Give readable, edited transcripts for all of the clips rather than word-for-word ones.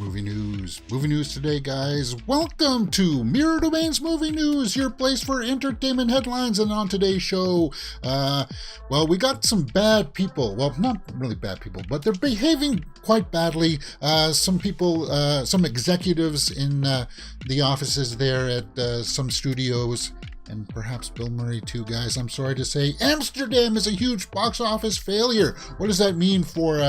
Movie news. Movie news today, guys. Welcome to Mirror Domain's Movie News, your place for entertainment headlines. And on today's show, we got some bad people. Well, not really bad people, but they're behaving quite badly. Some people, some executives in the offices there at some studios, and perhaps Bill Murray too, guys. I'm sorry to say, Amsterdam is a huge box office failure. What does that mean for,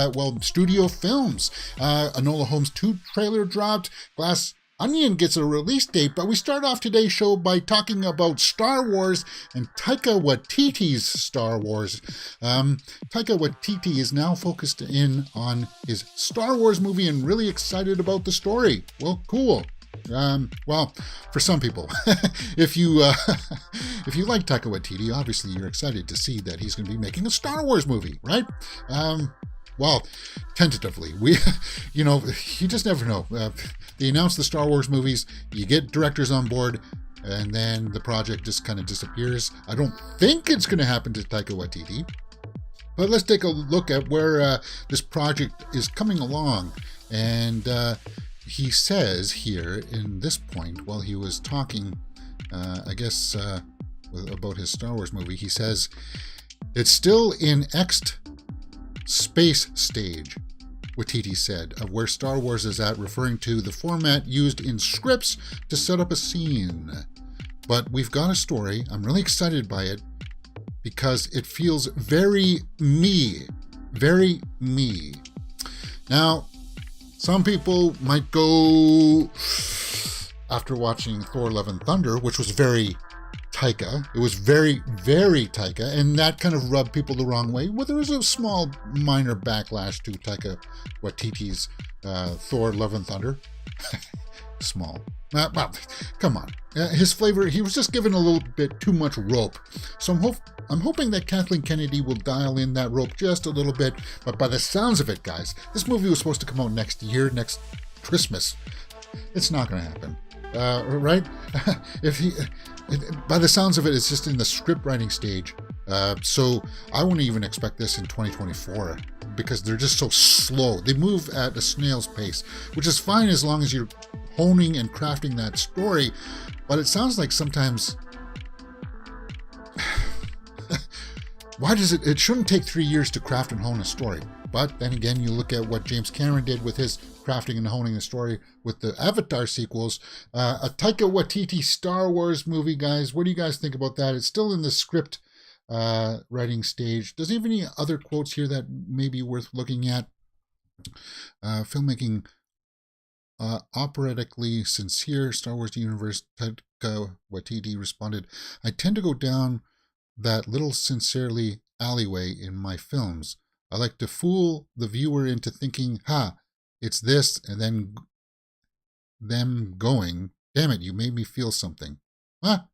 studio films? Enola Holmes 2 trailer dropped. Glass Onion gets a release date, but we start off today's show by talking about Star Wars and Taika Waititi's Star Wars. Taika Waititi is now focused in on his Star Wars movie and really excited about the story. Well, cool. For some people, if you like Taika Waititi, obviously you're excited to see that he's going to be making a Star Wars movie, right? Tentatively, you just never know. They announce the Star Wars movies, you get directors on board, and then the project just kind of disappears. I don't think it's going to happen to Taika Waititi, but let's take a look at where this project is coming along. And he says here in this point, while he was talking, about his Star Wars movie, he says, it's still in X space stage, Waititi said, of where Star Wars is at, referring to the format used in scripts to set up a scene. But we've got a story. I'm really excited by it because it feels very me. Very me. Now, some people might go, after watching Thor Love and Thunder, which was very Taika, it was very, very Taika, and that kind of rubbed people the wrong way. Well, there was a small, minor backlash to Taika Waititi's Thor Love and Thunder. Small. Come on. His flavor, he was just given a little bit too much rope. So I'm hoping that Kathleen Kennedy will dial in that rope just a little bit. But by the sounds of it, guys, this movie was supposed to come out next year, next Christmas. It's not going to happen. Right? By the sounds of it, it's just in the script writing stage. So I wouldn't even expect this in 2024 because they're just so slow. They move at a snail's pace, which is fine as long as you're honing and crafting that story. But it sounds like sometimes it shouldn't take 3 years to craft and hone a story. But then again, you look at what James Cameron did with his crafting and honing the story with the Avatar sequels. A Taika Waititi Star Wars movie, guys. What do you guys think about that? It's still in the script writing stage. Does he have any other quotes here that may be worth looking at? Filmmaking operatically sincere, Star Wars universe. Taika Waititi responded, I tend to go down that little sincerely alleyway in my films. I like to fool the viewer into thinking, it's this, and then them going, damn it, you made me feel something. What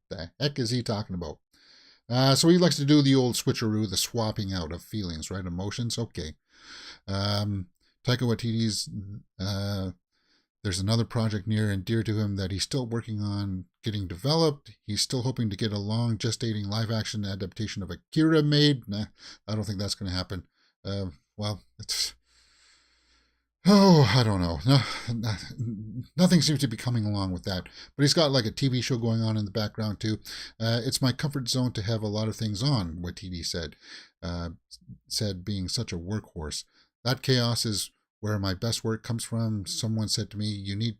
the heck is he talking about? So he likes to do the old switcheroo, the swapping out of feelings, right? Emotions, okay. Taika Waititi's, there's another project near and dear to him that he's still working on getting developed. He's still hoping to get a long gestating live action adaptation of Akira made. Nah, I don't think that's going to happen. I don't know. No, nothing seems to be coming along with that. But he's got like a TV show going on in the background too. It's my comfort zone to have a lot of things on, Waititi said being such a workhorse. That chaos is where my best work comes from. Someone said to me, you need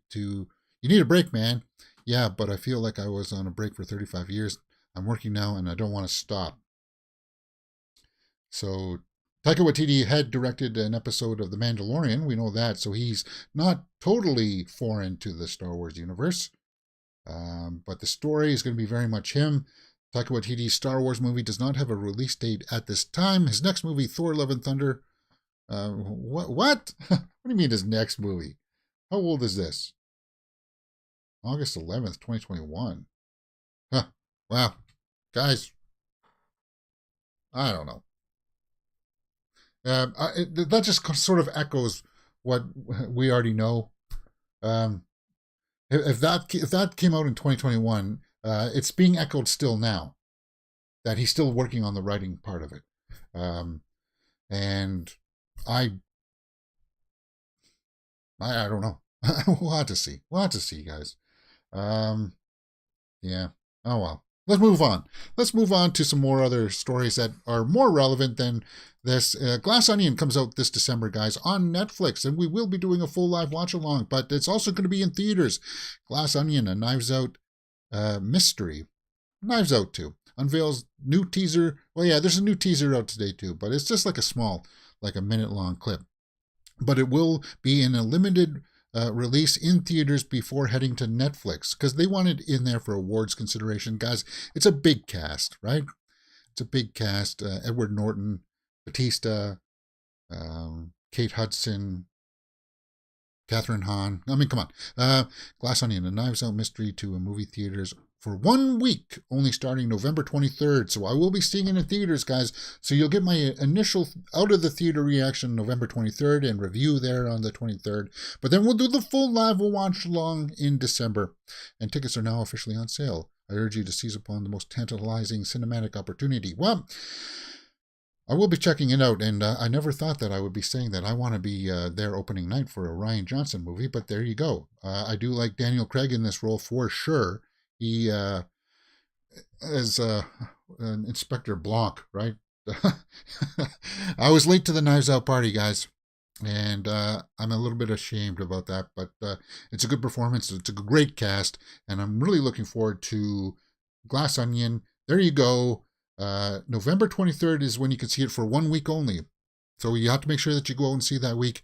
a break, man. Yeah, but I feel like I was on a break for 35 years. I'm working now and I don't want to stop. So Taika Waititi had directed an episode of The Mandalorian. We know that. So he's not totally foreign to the Star Wars universe. But the story is going to be very much him. Taika Waititi's Star Wars movie does not have a release date at this time. His next movie, Thor Love and Thunder, what? What do you mean his next movie? How old is this? August 11th, 2021. Wow. Guys, I don't know. That just sort of echoes what we already know. If that came out in 2021, it's being echoed still now. That he's still working on the writing part of it. And I don't know. We'll have to see. We'll have to see, guys. Um, yeah. Oh well. Let's move on. Let's move on to some more other stories that are more relevant than this. Glass Onion comes out this December, guys, on Netflix, and we will be doing a full live watch along, but it's also going to be in theaters. Glass Onion, a Knives Out mystery. Knives Out 2 unveils new teaser. Well, yeah, there's a new teaser out today too, but it's just like a small, like a minute long clip. But it will be in a limited release in theaters before heading to Netflix because they want it in there for awards consideration. Guys, it's a big cast, right? It's a big cast. Edward Norton, Batista, Kate Hudson, Catherine Hahn. I mean, come on. Glass Onion, a Knives Out mystery to a movie theaters for 1 week, only starting November 23rd. So I will be seeing it in theaters, guys. So you'll get my initial out of the theater reaction November 23rd and review there on the 23rd. But then we'll do the full live watch along in December. And tickets are now officially on sale. I urge you to seize upon the most tantalizing cinematic opportunity. Well, I will be checking it out, and I never thought that I would be saying that I want to be there opening night for a Rian Johnson movie, but there you go. I do like Daniel Craig in this role for sure. He is an Inspector Blanc, right? I was late to the Knives Out party, guys, and I'm a little bit ashamed about that, but it's a good performance. It's a great cast, and I'm really looking forward to Glass Onion. There you go. November 23rd is when you can see it for 1 week only. So you have to make sure that you go and see that week.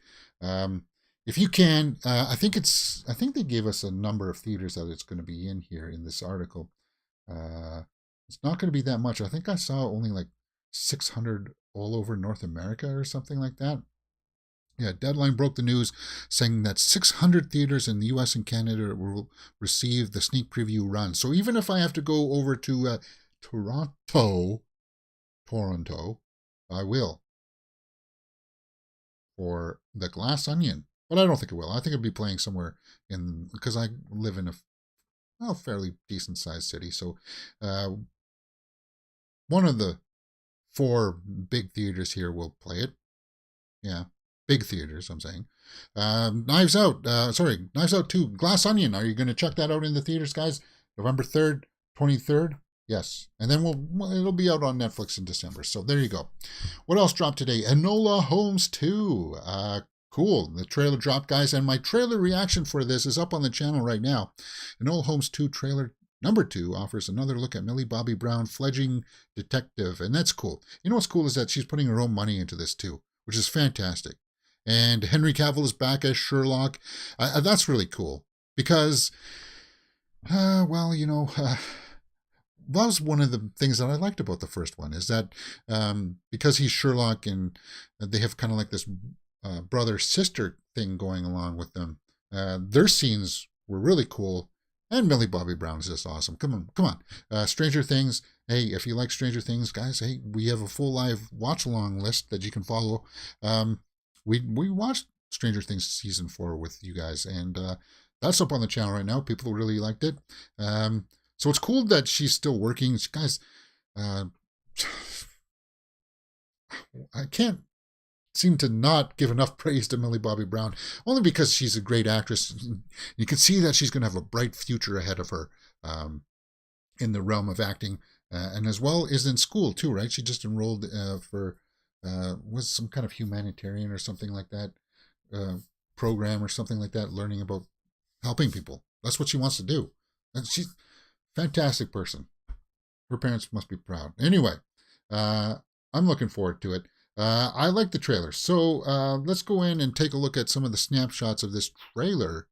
If you can, I think they gave us a number of theaters that it's going to be in here in this article. It's not going to be that much. I think I saw only like 600 all over North America or something like that. Yeah, Deadline broke the news saying that 600 theaters in the US and Canada will receive the sneak preview run. So even if I have to go over to Toronto, I will for the Glass Onion. But I don't think it will. I think it'll be playing somewhere because I live in a fairly decent sized city. So one of the 4 big theaters here will play it. Yeah, big theaters, I'm saying. Knives Out, Knives Out 2, Glass Onion. Are you going to check that out in the theaters, guys? November 3rd, 23rd? Yes. And then it'll be out on Netflix in December. So there you go. What else dropped today? Enola Holmes 2. Cool. The trailer dropped, guys, and my trailer reaction for this is up on the channel right now. Enola Holmes 2 trailer number 2 offers another look at Millie Bobby Brown, fledgling detective, and that's cool. You know what's cool is that she's putting her own money into this too, which is fantastic. And Henry Cavill is back as Sherlock. That's really cool because, well, you know, that was one of the things that I liked about the first one is that because he's Sherlock and they have kind of like this brother-sister thing going along with them. Their scenes were really cool, and Millie Bobby Brown is just awesome. Come on. Stranger Things. Hey, if you like Stranger Things, guys, hey, we have a full live watch-along list that you can follow. We watched Stranger Things season 4 with you guys, and that's up on the channel right now. People really liked it. So it's cool that she's still working. Guys, I can't seem to not give enough praise to Millie Bobby Brown, only because she's a great actress. You can see that she's going to have a bright future ahead of her in the realm of acting, and as well as in school too, right? She just enrolled for was some kind of humanitarian or something like that program or something like that, learning about helping people. That's what she wants to do, and she's a fantastic person. Her parents must be proud. Anyway, I'm looking forward to it. I like the trailer. So let's go in and take a look at some of the snapshots of this trailer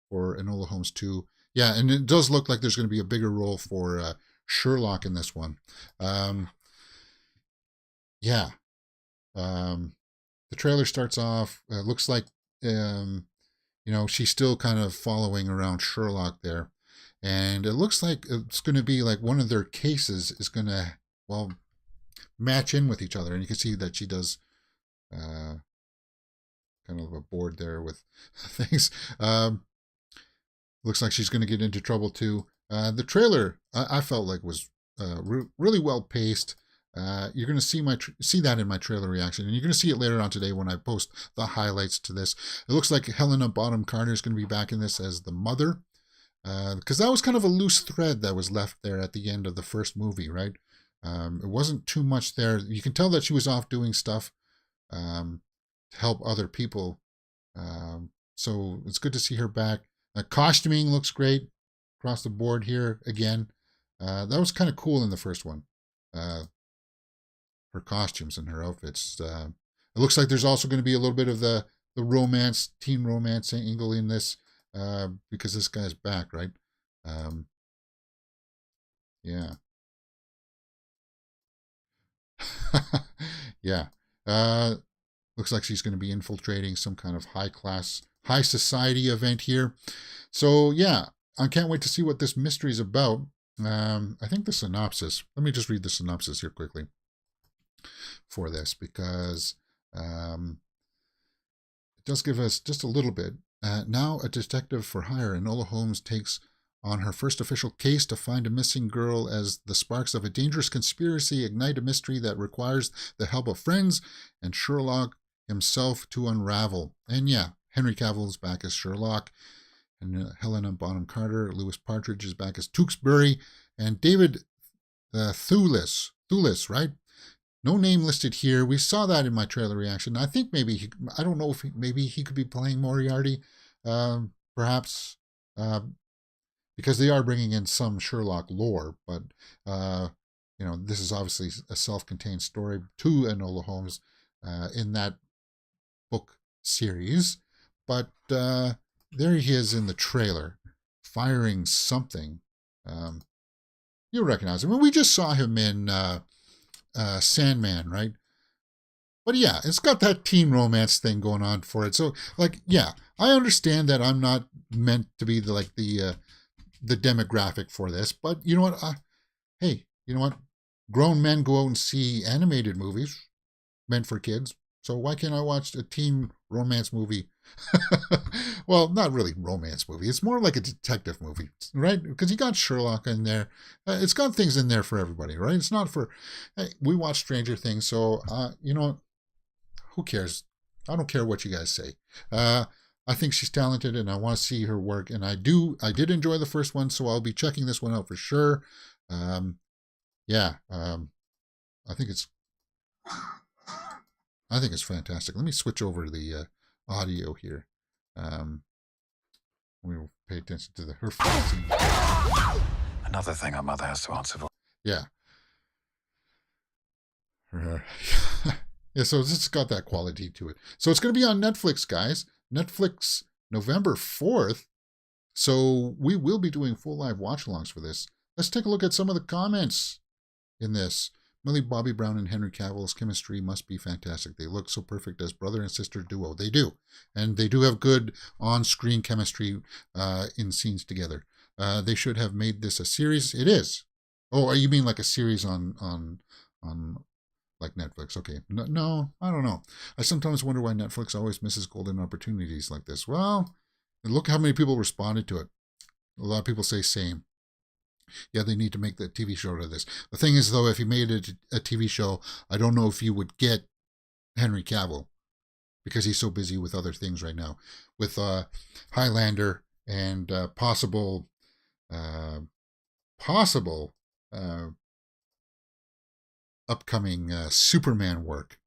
for Enola Holmes 2. Yeah, and it does look like there's going to be a bigger role for Sherlock in this one. Yeah. The trailer starts off, looks like, she's still kind of following around Sherlock there. And it looks like it's going to be like one of their cases is going to, well, match in with each other, and you can see that she does kind of a board there with things. Looks like she's going to get into trouble too. The trailer I felt like was really well paced. You're going to see that in my trailer reaction, and you're going to see it later on today when I post the highlights to this. It looks like Helena Bonham Carter is going to be back in this as the mother, because that was kind of a loose thread that was left there at the end of the first movie, right? It wasn't too much there. You can tell that she was off doing stuff to help other people. So it's good to see her back. Costuming looks great across the board here again. That was kind of cool in the first one. Her costumes and her outfits. It looks like there's also going to be a little bit of the romance, teen romance angle in this, because this guy's back, right? Yeah. Yeah. Looks like she's going to be infiltrating some kind of high society event here. So yeah, I can't wait to see what this mystery is about. I think the synopsis, let me just read the synopsis here quickly for this, because it does give us just a little bit. Now a detective for hire, Enola Holmes takes on her first official case to find a missing girl as the sparks of a dangerous conspiracy ignite a mystery that requires the help of friends and Sherlock himself to unravel. And yeah, Henry Cavill is back as Sherlock, and Helena Bonham Carter, Louis Partridge is back as Tewksbury, and David Thewlis, right? No name listed here. We saw that in my trailer reaction. I think maybe, I don't know if maybe he could be playing Moriarty, perhaps, because they are bringing in some Sherlock lore, but, this is obviously a self-contained story to Enola Holmes in that book series. But there he is in the trailer, firing something. You'll recognize him. And we just saw him in Sandman, right? But yeah, it's got that teen romance thing going on for it. So, yeah, I understand that I'm not meant to be the demographic for this, but you know what? Hey, you know what? Grown men go out and see animated movies meant for kids. So why can't I watch a teen romance movie? Well, not really romance movie. It's more like a detective movie, right? Because you got Sherlock in there. It's got things in there for everybody, right? It's not for, hey, we watch Stranger Things, so, who cares? I don't care what you guys say. I think she's talented and I want to see her work. And I did enjoy the first one, so I'll be checking this one out for sure. I think it's fantastic. Let me switch over to the audio here. We'll pay attention to her fight. Another thing our mother has to answer for. Yeah. Yeah, so it's got that quality to it. So it's going to be on Netflix, guys. Netflix, November 4th. So we will be doing full live watch-alongs for this. Let's take a look at some of the comments in this. Millie Bobby Brown and Henry Cavill's chemistry must be fantastic. They look so perfect as brother and sister duo. They do. And they do have good on-screen chemistry in scenes together. They should have made this a series. It is. Oh, you mean like a series on like Netflix? Okay. No, I don't know. I sometimes wonder why Netflix always misses golden opportunities like this. Well, look how many people responded to it. A lot of people say same. Yeah, they need to make the TV show out of this. The thing is, though, if you made it a TV show, I don't know if you would get Henry Cavill because he's so busy with other things right now, with Highlander and possible upcoming Superman work.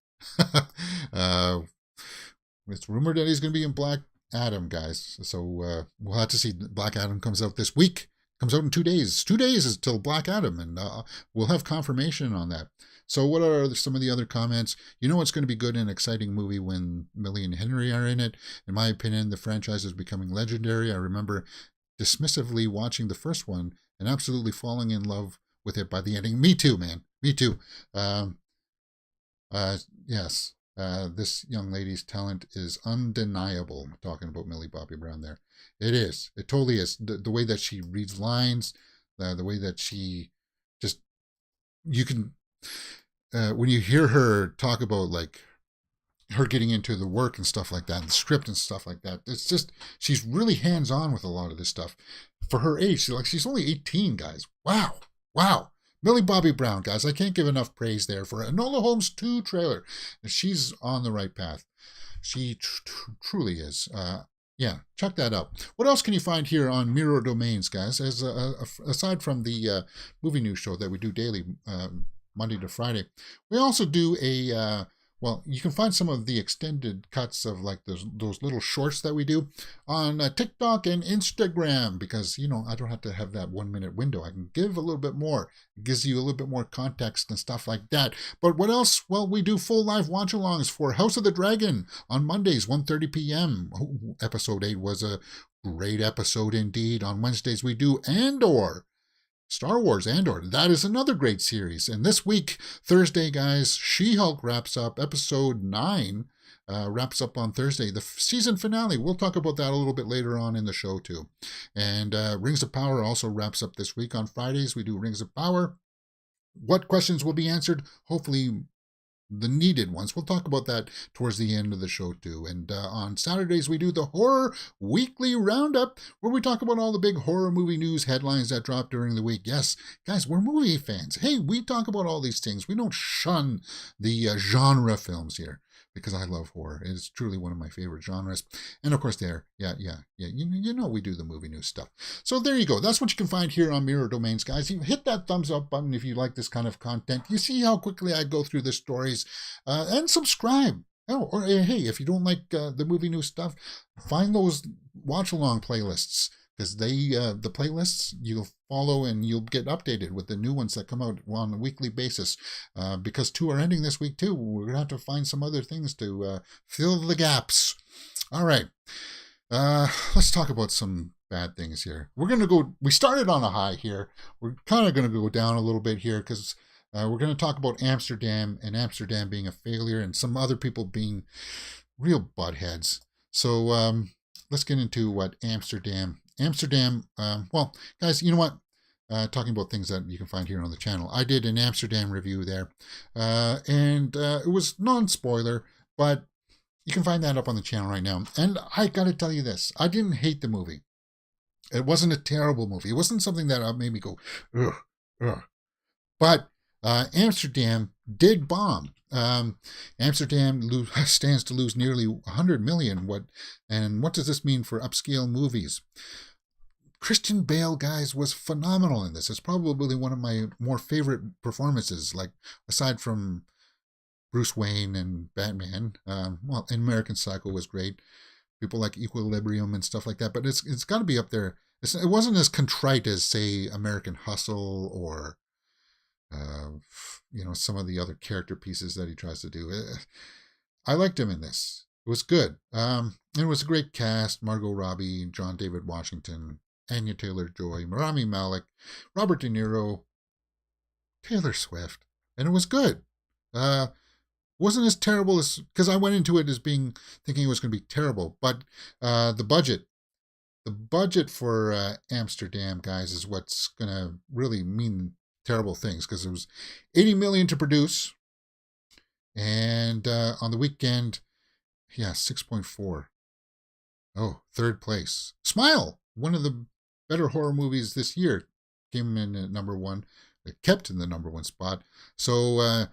It's rumored that he's going to be in Black Adam, guys. So we'll have to see. Black Adam comes out this week. Comes out in 2 days. 2 days is till Black Adam, and we'll have confirmation on that. So what are some of the other comments? You know it's going to be good and exciting movie when Millie and Henry are in it. In my opinion, the franchise is becoming legendary. I remember dismissively watching the first one and absolutely falling in love with it by the ending. Me too, man. Me too. Yes. This young lady's talent is undeniable. I'm talking about Millie Bobby Brown there. It is. It totally is. The way that she reads lines, the way that she just, you can, when you hear her talk about like her getting into the work and stuff like that, and the script and stuff like that, it's just, she's really hands-on with a lot of this stuff. For her age, she's only 18, guys. Wow. Millie Bobby Brown, guys. I can't give enough praise there for Enola Holmes 2 trailer. She's on the right path. She truly is. Yeah, check that out. What else can you find here on Mirror Domains, guys? As aside from the movie news show that we do daily, Monday to Friday, we also do a well, you can find some of the extended cuts of like those little shorts that we do on TikTok and Instagram, because, you know, I don't have to have that 1 minute window. I can give a little bit more. It gives you a little bit more context and stuff like that. But what else? Well, we do full live watch-alongs for House of the Dragon on Mondays, 1:30 p.m. Oh, episode 8 was a great episode indeed. On Wednesdays, we do Andor. Star Wars Andor. That is another great series. And this week, Thursday, guys, She-Hulk wraps up. Episode 9 wraps up on Thursday. The season finale. We'll talk about that a little bit later on in the show, too. And Rings of Power also wraps up this week. On Fridays, we do Rings of Power. What questions will be answered? Hopefully the needed ones. We'll talk about that towards the end of the show too. And on Saturdays we do the Horror Weekly Roundup, where we talk about all the big horror movie news headlines that drop during the week. Yes, guys, we're movie fans. Hey, we talk about all these things. We don't shun the genre films here, because I love horror. It's truly one of my favorite genres. And of course there, yeah. You know we do the movie news stuff. So there you go. That's what you can find here on Mirror Domains, guys. You hit that thumbs up button if you like this kind of content. You see how quickly I go through the stories. And subscribe. Oh, or hey, if you don't like the movie news stuff, find those watch-along playlists. Because the playlists, you'll follow and you'll get updated with the new ones that come out on a weekly basis. Because 2 are ending this week too. We're going to have to find some other things to fill the gaps. All right. Let's talk about some bad things here. We started on a high here. We're kind of going to go down a little bit here because we're going to talk about Amsterdam, and Amsterdam being a failure, and some other people being real buttheads. So let's get into what Amsterdam, well, guys, you know what? Talking about things that you can find here on the channel. I did an Amsterdam review there, and it was non-spoiler, but you can find that up on the channel right now. And I got to tell you this, I didn't hate the movie. It wasn't a terrible movie. It wasn't something that made me go, ugh, ugh. But Amsterdam did bomb. Amsterdam stands to lose nearly 100 million. What does this mean for upscale movies? Christian Bale, guys, was phenomenal in this. It's probably one of my more favorite performances, like aside from Bruce Wayne and Batman. Well, and American Psycho was great. People like Equilibrium and stuff like that. But it's got to be up there. It wasn't as contrite as, say, American Hustle or some of the other character pieces that he tries to do. I liked him in this. It was good. It was a great cast. Margot Robbie, John David Washington, Anya Taylor-Joy, Rami Malek, Robert De Niro, Taylor Swift. And it was good. Wasn't as terrible as, because I went into it as thinking it was going to be terrible. But the budget for Amsterdam, guys, is what's going to really mean terrible things, because it was $80 million to produce, and on the weekend, 6.4. Oh, third place. Smile, one of the better horror movies this year, came in at number 1. It kept in the number 1 spot. So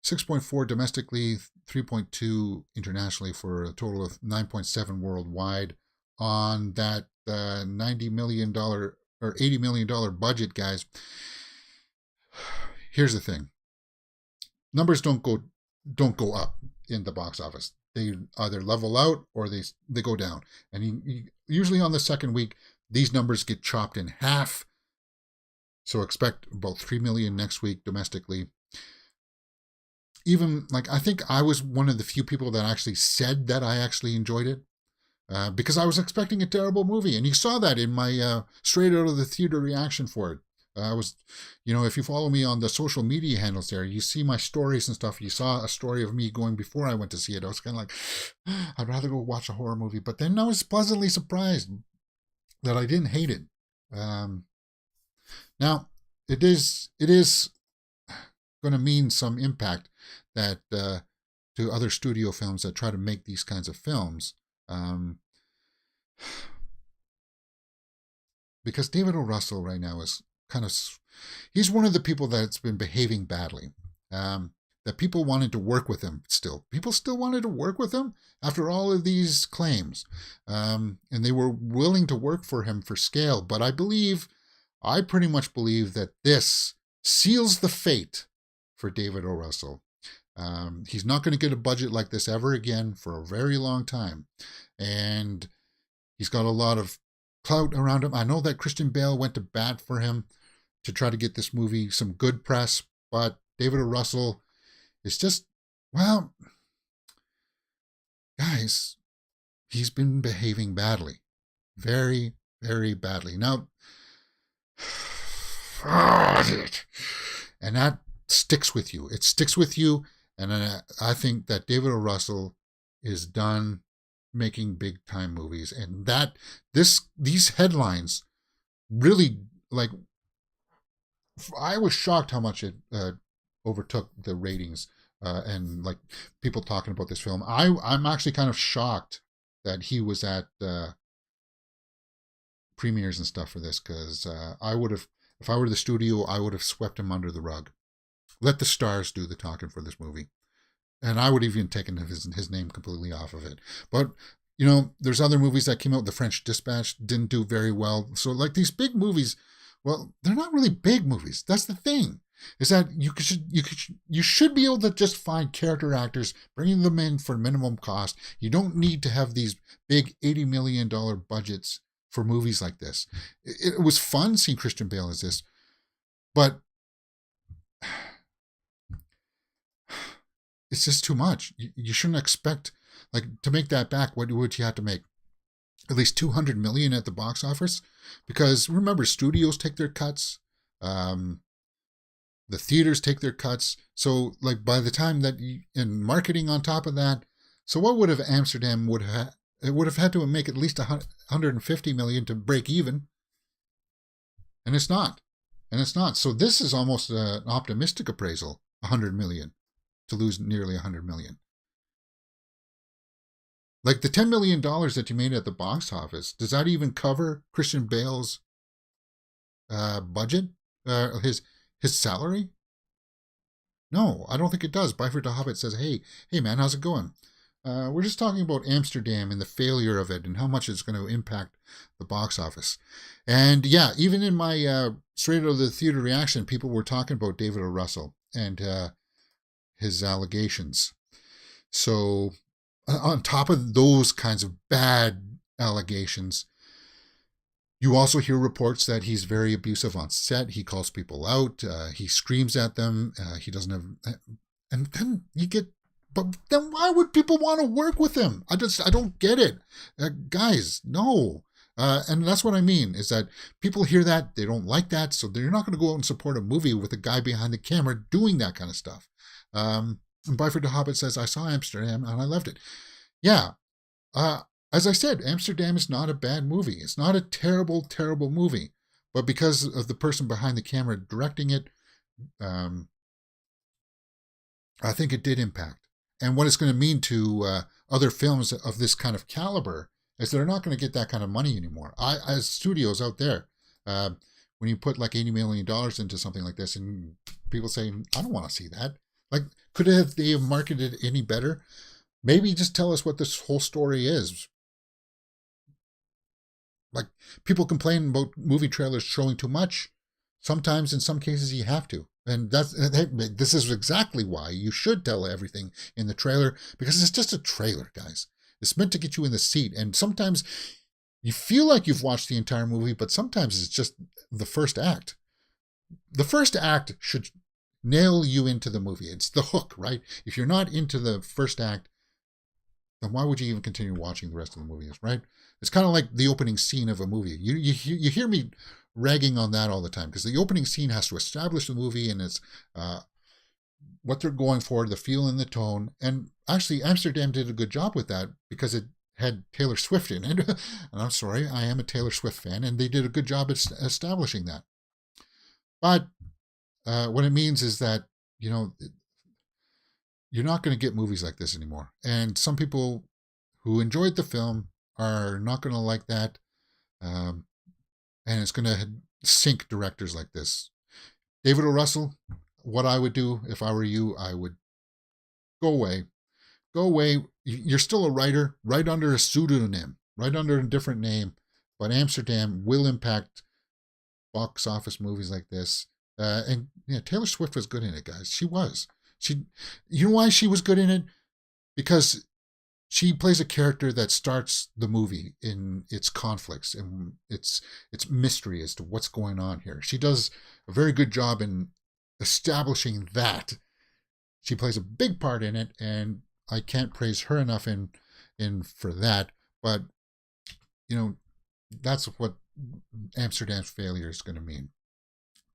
6.4 domestically, 3.2 internationally, for a total of 9.7 worldwide on that $90 million or $80 million budget, guys. Here's the thing. Numbers don't go up in the box office. They either level out or they go down. And usually on the second week, these numbers get chopped in half. So expect about 3 million next week domestically. Even, I think I was one of the few people that actually said that I actually enjoyed it. Because I was expecting a terrible movie. And you saw that in my straight out of the theater reaction for it. I was, if you follow me on the social media handles there, you see my stories and stuff. You saw a story of me going before I went to see it. I was kind of like, I'd rather go watch a horror movie. But then I was pleasantly surprised that I didn't hate it. Now, it is going to mean some impact that to other studio films that try to make these kinds of films. Because David O. Russell right now is he's one of the people that's been behaving badly. That people wanted to work with him still. People still wanted to work with him after all of these claims. And they were willing to work for him for scale. But I pretty much believe that this seals the fate for David O. Russell. He's not going to get a budget like this ever again for a very long time. And he's got a lot of clout around him. I know that Christian Bale went to bat for him to try to get this movie some good press, but David O. Russell is just, well, guys, he's been behaving badly. Very, very badly. Now, and that sticks with you. It sticks with you, and I think that David O. Russell is done making big time movies, and that these headlines really, like, I was shocked how much it overtook the ratings and like people talking about this film. I'm actually kind of shocked that he was at premieres and stuff for this, because I would have, if I were the studio, I would have swept him under the rug. Let the stars do the talking for this movie. And I would have even taken his name completely off of it. But, you know, there's other movies that came out. The French Dispatch didn't do very well. So, like, these big movies, well, they're not really big movies. That's the thing. Is that you should be able to just find character actors, bringing them in for minimum cost. You don't need to have these big $80 million budgets for movies like this. It was fun seeing Christian Bale as this, but it's just too much. You shouldn't expect, like, to make that back. What would you have to make? At least $200 million at the box office, because remember, studios take their cuts, the theaters take their cuts. So, like, by the time that in marketing on top of that, so what would have Amsterdam it would have had to make at least $150 million to break even, and it's not. So this is almost an optimistic appraisal, $100 million. To lose nearly $100 million. Like, the $10 million that you made at the box office, does that even cover Christian Bale's budget? His salary? No, I don't think it does. Byford the Hobbit says, hey man, how's it going? We're just talking about Amsterdam and the failure of it and how much it's going to impact the box office. And yeah, even in my straight out of the theater reaction, people were talking about David O. Russell and his allegations. So on top of those kinds of bad allegations, you also hear reports that he's very abusive on set. He calls people out. He screams at them. He doesn't have, and then you get, but then why would people want to work with him? I don't get it. Guys, no. And that's what I mean, is that people hear that, they don't like that, so they're not going to go out and support a movie with a guy behind the camera doing that kind of stuff. And Byford the Hobbit says, I saw Amsterdam and I loved it. Yeah. As I said, Amsterdam is not a bad movie. It's not a terrible, terrible movie. But because of the person behind the camera directing it, I think it did impact. And what it's going to mean to other films of this kind of caliber is they're not going to get that kind of money anymore. As studios out there, when you put like $80 million into something like this and people say, I don't want to see that. Like, could they have marketed it any better? Maybe just tell us what this whole story is. Like, people complain about movie trailers showing too much. Sometimes, in some cases, you have to. And this is exactly why you should tell everything in the trailer, because it's just a trailer, guys. It's meant to get you in the seat. And sometimes you feel like you've watched the entire movie, but sometimes it's just the first act. The first act should nail you into the movie. It's the hook, right? If you're not into the first act, then why would you even continue watching the rest of the movie, right? It's kind of like the opening scene of a movie. You hear me ragging on that all the time, because the opening scene has to establish the movie and it's what they're going for, the feel and the tone. And actually, Amsterdam did a good job with that because it had Taylor Swift in it. And I'm sorry, I am a Taylor Swift fan, and they did a good job at establishing that. But what it means is that, you know, you're not going to get movies like this anymore. And some people who enjoyed the film are not going to like that. And it's going to sink directors like this. David O. Russell, what I would do if I were you, I would go away. Go away. You're still a writer. Write under a pseudonym. Write under a different name. But Amsterdam will impact box office movies like this. And yeah, Taylor Swift was good in it, guys. She was. You know why she was good in it? Because she plays a character that starts the movie in its conflicts and its mystery as to what's going on here. She does a very good job in establishing that. She plays a big part in it, and I can't praise her enough in for that. But that's what Amsterdam's Failure is going to mean.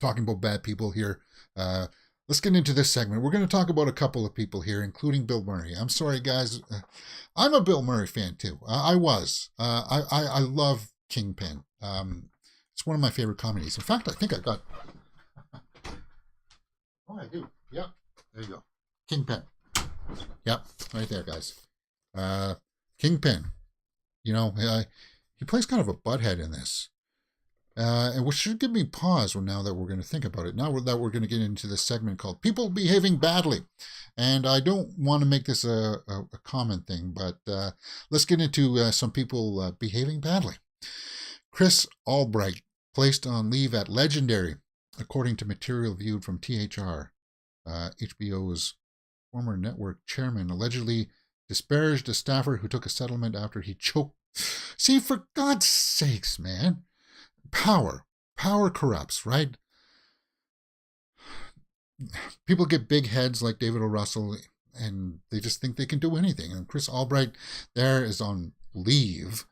Talking about bad people here. Let's get into this segment. We're going to talk about a couple of people here, including Bill Murray. I'm sorry, guys. I'm a Bill Murray fan, too. I was. I love Kingpin. It's one of my favorite comedies. In fact, I think I got... Oh, I do. Yep. There you go. Kingpin. Yep. Right there, guys. Kingpin. He plays kind of a butthead in this. And which should give me pause now that we're going to think about it. Now that we're going to get into this segment called People Behaving Badly. And I don't want to make this a common thing, but let's get into some people behaving badly. Chris Albright, placed on leave at Legendary, according to material viewed from THR. HBO's former network chairman allegedly disparaged a staffer who took a settlement after he choked. See, for God's sakes, man. Power corrupts, right? People get big heads like David O. Russell, and they just think they can do anything. And Chris Albright there is on leave.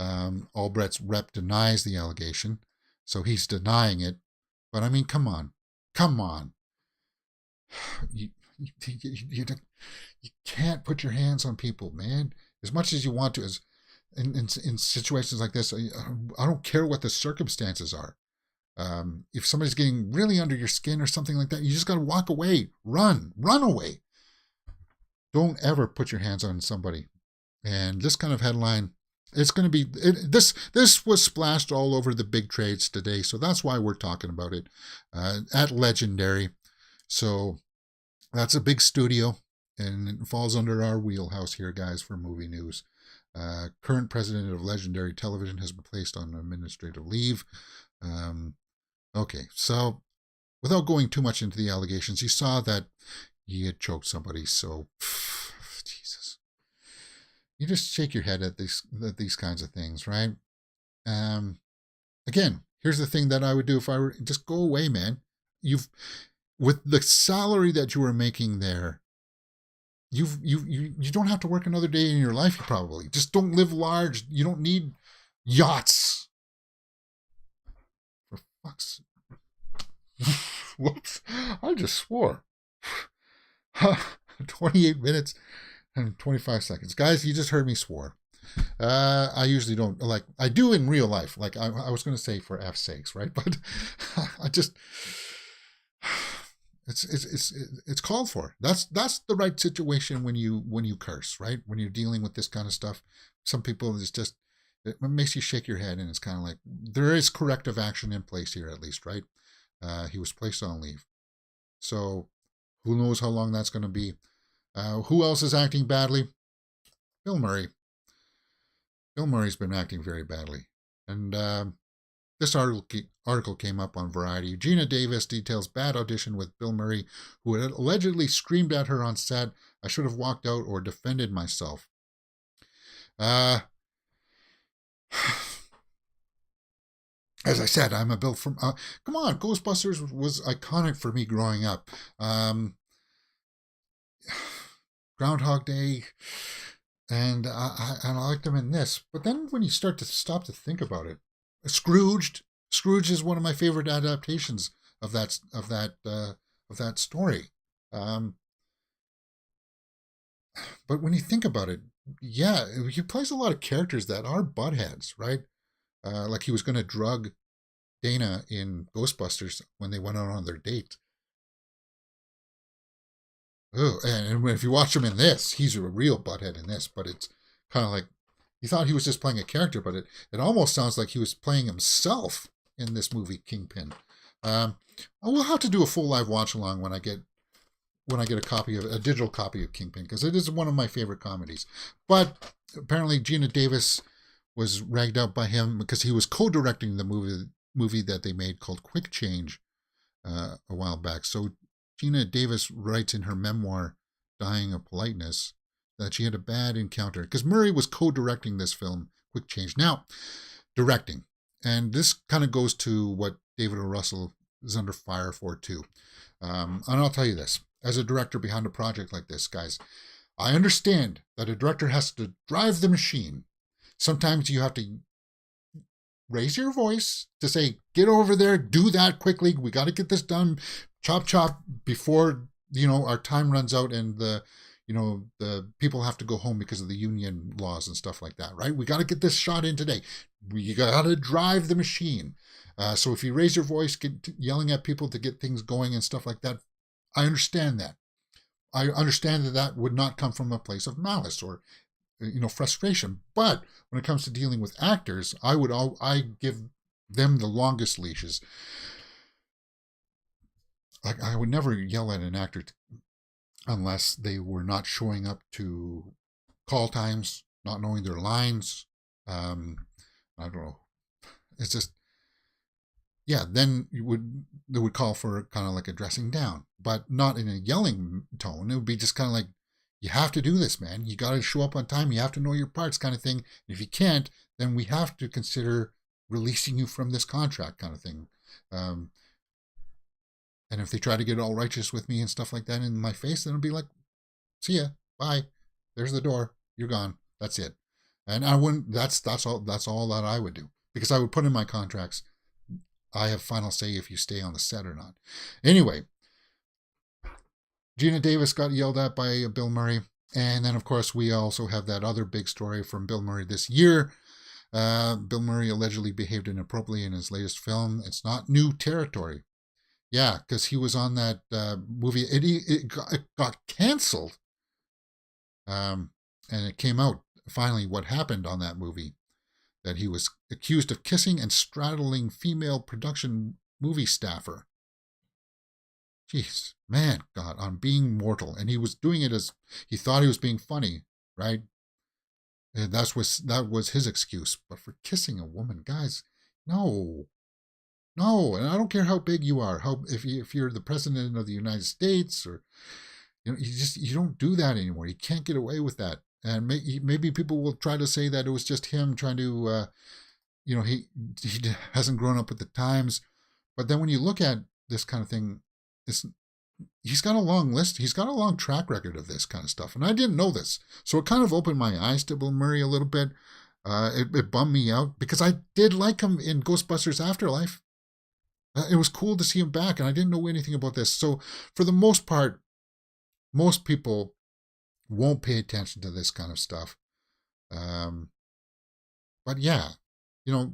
Albright's rep denies the allegation, so he's denying it. But I mean, come on. You can't put your hands on people, man. As much as you want to, in situations like this, I don't care what the circumstances are. If somebody's getting really under your skin or something like that, you just got to walk away, run away. Don't ever put your hands on somebody. And this kind of headline, it's going to be, this was splashed all over the big trades today, so that's why we're talking about it at Legendary. So that's a big studio, and it falls under our wheelhouse here, guys, for movie news. Current president of Legendary Television has been placed on administrative leave. Okay, so without going too much into the allegations, you saw that he had choked somebody, so Jesus. You just shake your head at these kinds of things, right? Again, here's the thing that I would do if I were, just go away, man. With the salary that you were making there, you don't have to work another day in your life, probably. Just don't live large. You don't need yachts. For fuck's whoops. I just swore. 28 minutes and 25 seconds. Guys, you just heard me swore. I usually don't, like, I do in real life. Like, I was going to say for F's sakes, right? But I just... It's called for. That's the right situation when you curse, right? When you're dealing with this kind of stuff. Some people, it makes you shake your head, and it's kind of like, there is corrective action in place here, at least, right? He was placed on leave, so who knows how long that's going to be. Who else is acting badly? Bill Murray. Bill Murray's been acting very badly, and this article came up on Variety. Gina Davis details bad audition with Bill Murray, who had allegedly screamed at her on set, "I should have walked out or defended myself." As I said, I'm a Bill from... come on, Ghostbusters was iconic for me growing up. Groundhog Day, and I liked them in this. But then when you stop to think about it, Scrooge is one of my favorite adaptations of that story. But when you think about it, yeah, he plays a lot of characters that are buttheads, right? Like he was going to drug Dana in Ghostbusters when they went out on their date. Oh, and if you watch him in this, he's a real butthead in this, but it's kind of like, you thought he was just playing a character, but it almost sounds like he was playing himself. in this movie, Kingpin. I will have to do a full live watch along when I get a digital copy of Kingpin, because it is one of my favorite comedies. But apparently Gina Davis was ragged out by him because he was co-directing the movie that they made called Quick Change a while back. So Gina Davis writes in her memoir, Dying of Politeness, that she had a bad encounter because Murray was co-directing this film, Quick Change. Now, directing. And this kind of goes to what David O. Russell is under fire for too. And I'll tell you this, as a director behind a project like this, guys, I understand that a director has to drive the machine. Sometimes you have to raise your voice to say, get over there, do that quickly. We got to get this done. Chop, chop before, our time runs out and the people have to go home because of the union laws and stuff like that, right? We got to get this shot in today. You got to drive the machine. So if you raise your voice, yelling at people to get things going and stuff like that, I understand that. I understand that would not come from a place of malice or, frustration. But when it comes to dealing with actors, I give them the longest leashes. Like, I would never yell at an actor unless they were not showing up to call times, not knowing their lines. I don't know. It's just, yeah, then they would call for kind of like a dressing down, but not in a yelling tone. It would be just kind of like, you have to do this, man. You got to show up on time. You have to know your parts, kind of thing. And if you can't, then we have to consider releasing you from this contract, kind of thing. And if they try to get all righteous with me and stuff like that in my face, then it'll be like, see ya, bye. There's the door. You're gone. That's it. And I wouldn't. That's all that I would do, because I would put in my contracts, I have final say if you stay on the set or not. Anyway, Gina Davis got yelled at by Bill Murray. And then, of course, we also have that other big story from Bill Murray this year. Bill Murray allegedly behaved inappropriately in his latest film. It's not new territory. Yeah, because he was on that movie. It got canceled. And it came out, finally, what happened on that movie. That he was accused of kissing and straddling female production movie staffer. Jeez, man, God, on Being Mortal. And he was doing it as he thought he was being funny, right? And that was his excuse. But for kissing a woman, guys, no. And I don't care how big you are, if you're the president of the United States, or you don't do that anymore. You can't get away with that. And maybe people will try to say that it was just him trying to, he hasn't grown up with the times. But then when you look at this kind of thing, he's got a long list. He's got a long track record of this kind of stuff. And I didn't know this. So it kind of opened my eyes to Bill Murray a little bit. It bummed me out because I did like him in Ghostbusters Afterlife. It was cool to see him back, and I didn't know anything about this. So for the most part, most people won't pay attention to this kind of stuff. But yeah,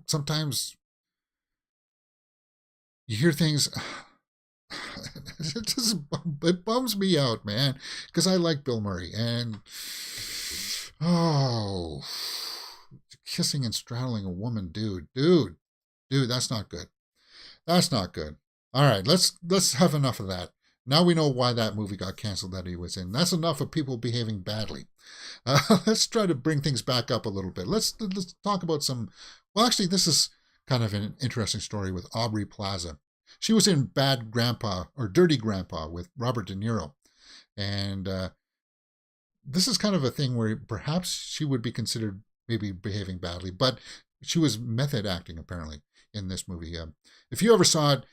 sometimes you hear things, it bums me out, man, because I like Bill Murray, and kissing and straddling a woman, dude, that's not good. That's not good. All right, let's have enough of that. Now we know why that movie got canceled that he was in. That's enough of people behaving badly. Let's try to bring things back up a little bit. Let's talk about some... Well, actually, this is kind of an interesting story with Aubrey Plaza. She was in Bad Grandpa, or Dirty Grandpa, with Robert De Niro. And this is kind of a thing where perhaps she would be considered maybe behaving badly, but she was method acting, apparently, in this movie. If you ever saw it,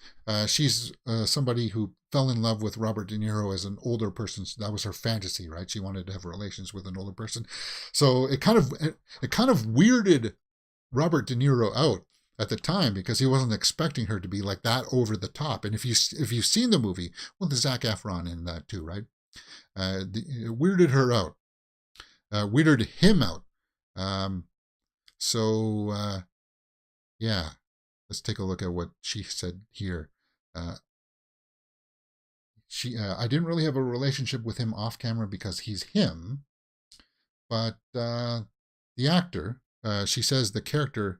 she's somebody who fell in love with Robert De Niro as an older person. That was her fantasy, right? She wanted to have relations with an older person. So it kind of weirded Robert De Niro out at the time, because he wasn't expecting her to be like that over the top. And if you've seen the movie, well, there's Zac Efron in that too, right? It weirded her out, weirded him out. Yeah. Let's take a look at what she said here. I didn't really have a relationship with him off camera because he's him, but the actor, she says the character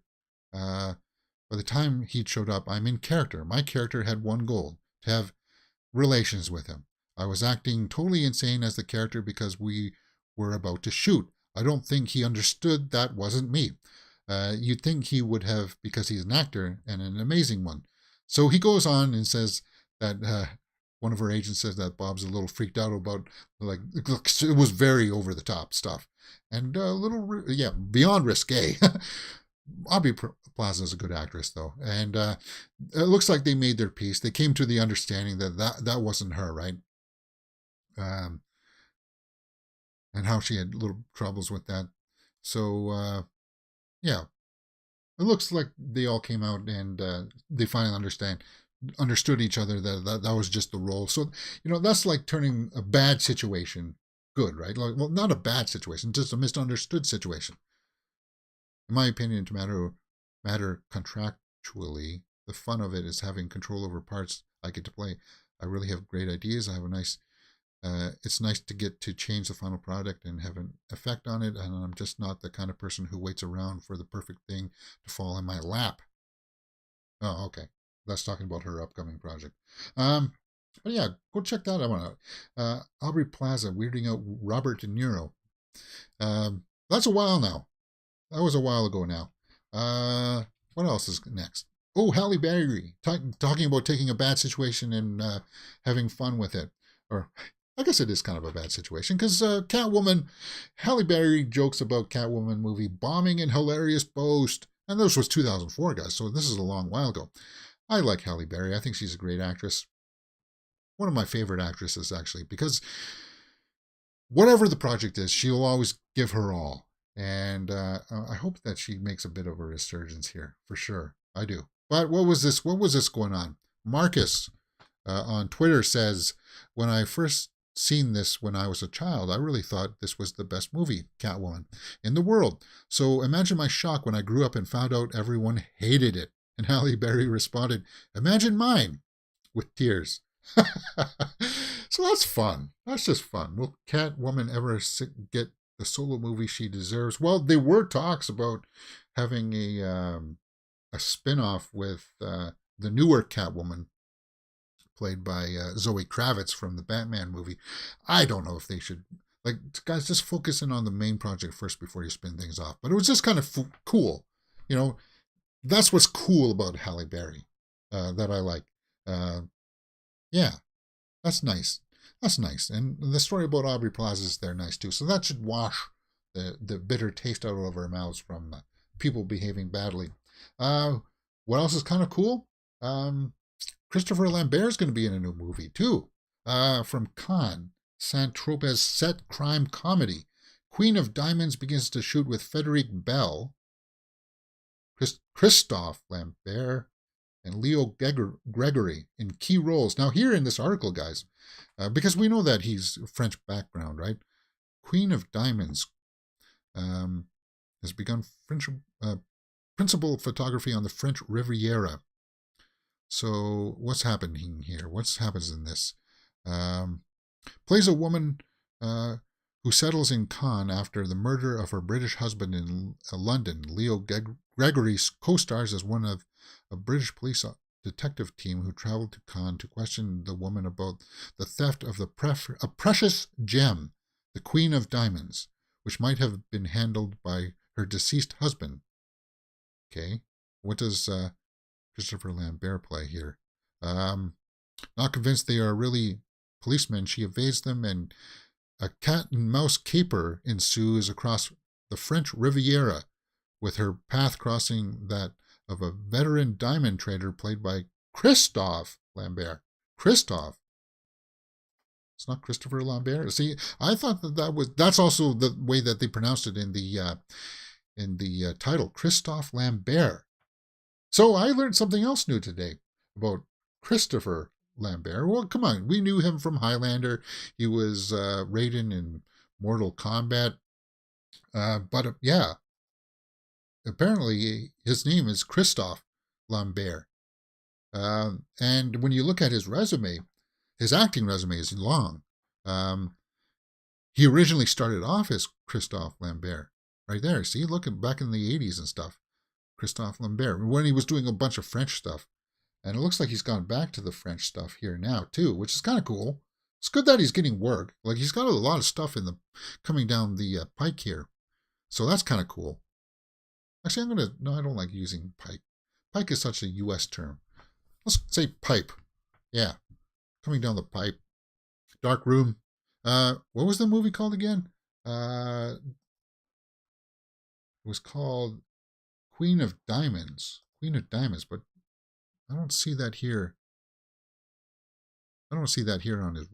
By the time he'd showed up, I'm in character. My character had one goal, to have relations with him. I was acting totally insane as the character because we were about to shoot. I don't think he understood that wasn't me. You'd think he would have because he's an actor and an amazing one. So he goes on and says that one of her agents says that Bob's a little freaked out about, like, it was very over the top stuff and a little, beyond risque. Aubrey Plaza is a good actress, though, and it looks like they made their peace. They came to the understanding that wasn't her, right? And how she had little troubles with that. So, yeah, it looks like they all came out and they finally understood each other, that was just the role. So, that's like turning a bad situation good, right? Like, well, not a bad situation, just a misunderstood situation. In my opinion, to matter contractually, the fun of it is having control over parts I get to play. I really have great ideas. I have a nice, it's nice to get to change the final product and have an effect on it. And I'm just not the kind of person who waits around for the perfect thing to fall in my lap. Oh, okay. That's talking about her upcoming project. But yeah, go check that out. Aubrey Plaza weirding out Robert De Niro. That's a while now. That was a while ago now. What else is next? Oh, Halle Berry talking about taking a bad situation and having fun with it. Or I guess it is kind of a bad situation because Catwoman, Halle Berry jokes about Catwoman movie bombing and hilarious boast. And this was 2004, guys, so this is a long while ago. I like Halle Berry. I think she's a great actress. One of my favorite actresses, actually, because whatever the project is, she'll always give her all. And I hope that she makes a bit of a resurgence here, for sure. I do. But what was this going on? Marcus on Twitter says, when I first seen this when I was a child, I really thought this was the best movie, Catwoman, in the world. So imagine my shock when I grew up and found out everyone hated it. And Halle Berry responded, imagine mine, with tears. So that's fun. That's just fun. Will Catwoman ever get the solo movie she deserves? Well, there were talks about having a spin-off with the newer Catwoman, played by Zoe Kravitz from the Batman movie. I don't know if they should, like, guys, just focus in on the main project first before you spin things off. But it was just kind of cool. That's what's cool about Halle Berry that I like. Yeah, that's nice. That's nice. And the story about Aubrey Plaza is there nice too. So that should wash the bitter taste out of our mouths from people behaving badly. What else is kind of cool? Christopher Lambert is going to be in a new movie too. From Cannes, Saint-Tropez set crime comedy. Queen of Diamonds begins to shoot with Frederic Bell, Christophe Lambert, and Leo Gregory in key roles. Now, here in this article, guys, because we know that he's French background, right? Queen of Diamonds has begun principal photography on the French Riviera. So what's happening here? What happens in this? Plays a woman who settles in Cannes after the murder of her British husband in London. Leo Gregory co-stars as one of a British police detective team who traveled to Cannes to question the woman about the theft of a precious gem, the Queen of Diamonds, which might have been handled by her deceased husband. Okay, what does Christopher Lambert play here? Not convinced they are really policemen, she evades them, and a cat and mouse caper ensues across the French Riviera, with her path crossing that of a veteran diamond trader played by Christophe Lambert. Christophe. It's not Christopher Lambert. See, I thought that's also the way that they pronounced it in the title, Christophe Lambert. So I learned something else new today about Christopher Lambert. Well, come on, we knew him from Highlander. He was Raiden in Mortal Kombat. But yeah, apparently his name is Christophe Lambert. And when you look at his resume, his acting resume is long. He originally started off as Christophe Lambert. Right there. See, look back in the 80s and stuff. Christophe Lambert, when he was doing a bunch of French stuff. And it looks like he's gone back to the French stuff here now, too, which is kind of cool. It's good that he's getting work. Like, he's got a lot of stuff coming down the pike here. So that's kind of cool. Actually, no, I don't like using pike. Pike is such a U.S. term. Let's say pipe. Yeah. Coming down the pipe. Dark Room. What was the movie called again? It was called Queen of Diamonds. Queen of Diamonds, but I don't see that here. I don't see that here on his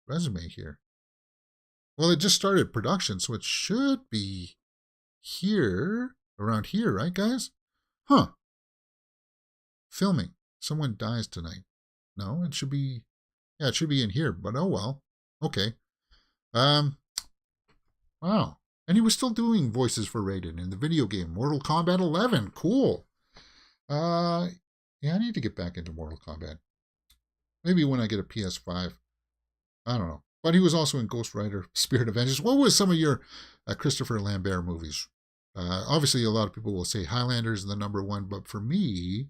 resume here. Well, it just started production, so it should be here, around here, right, guys? Huh. Filming. Someone dies tonight. No, it should be, yeah, it should be in here, but oh well. Okay. Wow. And he was still doing voices for Raiden in the video game Mortal Kombat 11. Cool. Yeah, I need to get back into Mortal Kombat. Maybe when I get a PS5. I don't know. But he was also in Ghost Rider, Spirit of Vengeance. What was some of your Christopher Lambert movies? Obviously, a lot of people will say Highlander is the number one, but for me,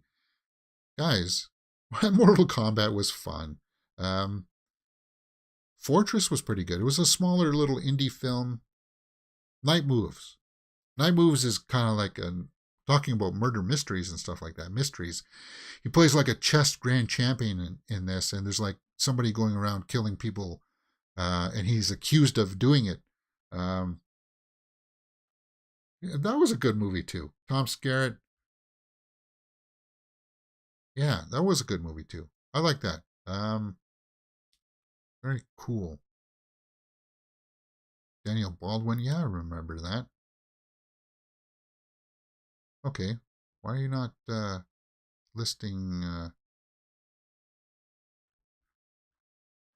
guys, Mortal Kombat was fun. Fortress was pretty good. It was a smaller little indie film. Night Moves. Night Moves is kind of like talking about murder mysteries and stuff like that. Mysteries. He plays like a chess grand champion in this, and there's like somebody going around killing people, and he's accused of doing it. Yeah, that was a good movie too. Tom Skerritt. Yeah, that was a good movie too. I like that. Very cool. Daniel Baldwin. Yeah, I remember that. Okay. Why are you not listing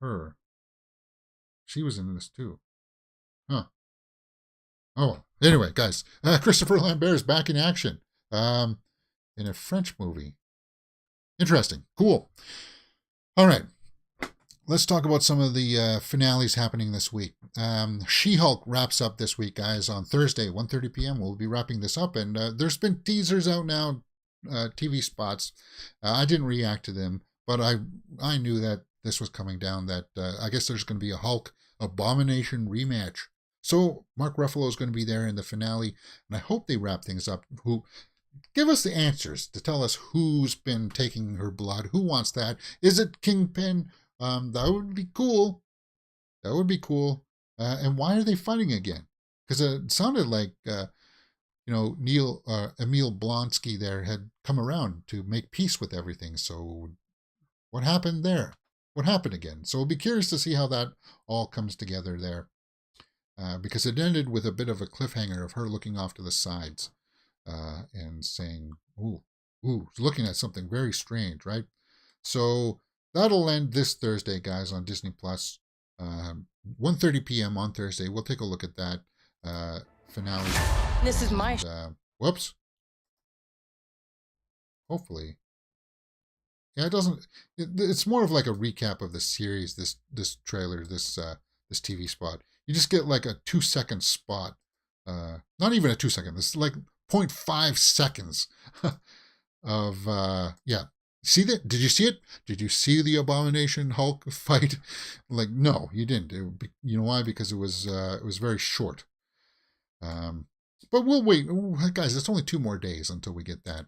her? She was in this too. Huh. Oh, anyway, guys. Christopher Lambert is back in action in a French movie. Interesting. Cool. All right. Let's talk about some of the finales happening this week. She-Hulk wraps up this week, guys, on Thursday, 1:30 p.m. We'll be wrapping this up, and there's been teasers out now, TV spots. I didn't react to them, but I knew that this was coming down, that I guess there's going to be a Hulk Abomination rematch. So Mark Ruffalo is going to be there in the finale, and I hope they wrap things up. Give us the answers to tell us who's been taking her blood. Who wants that? Is it Kingpin? That would be cool. That would be cool. And why are they fighting again? Because it sounded like, Emil Blonsky there had come around to make peace with everything. So what happened there? What happened again? So we'll be curious to see how that all comes together there. Because it ended with a bit of a cliffhanger of her looking off to the sides and saying, ooh, looking at something very strange, right? So that'll end this Thursday, guys, on Disney Plus. 1:30 p.m. on Thursday. We'll take a look at that finale. This is my... whoops. Hopefully. Yeah, it doesn't... It's more of like a recap of the series, this trailer, this TV spot. You just get like a 2-second spot. Not even a 2-second. It's like 0.5 seconds of... yeah. See that? Did you see it? Did you see the Abomination Hulk fight? Like, no, you didn't. You know why? Because it was very short. But we'll wait, guys. It's only 2 more days until we get that.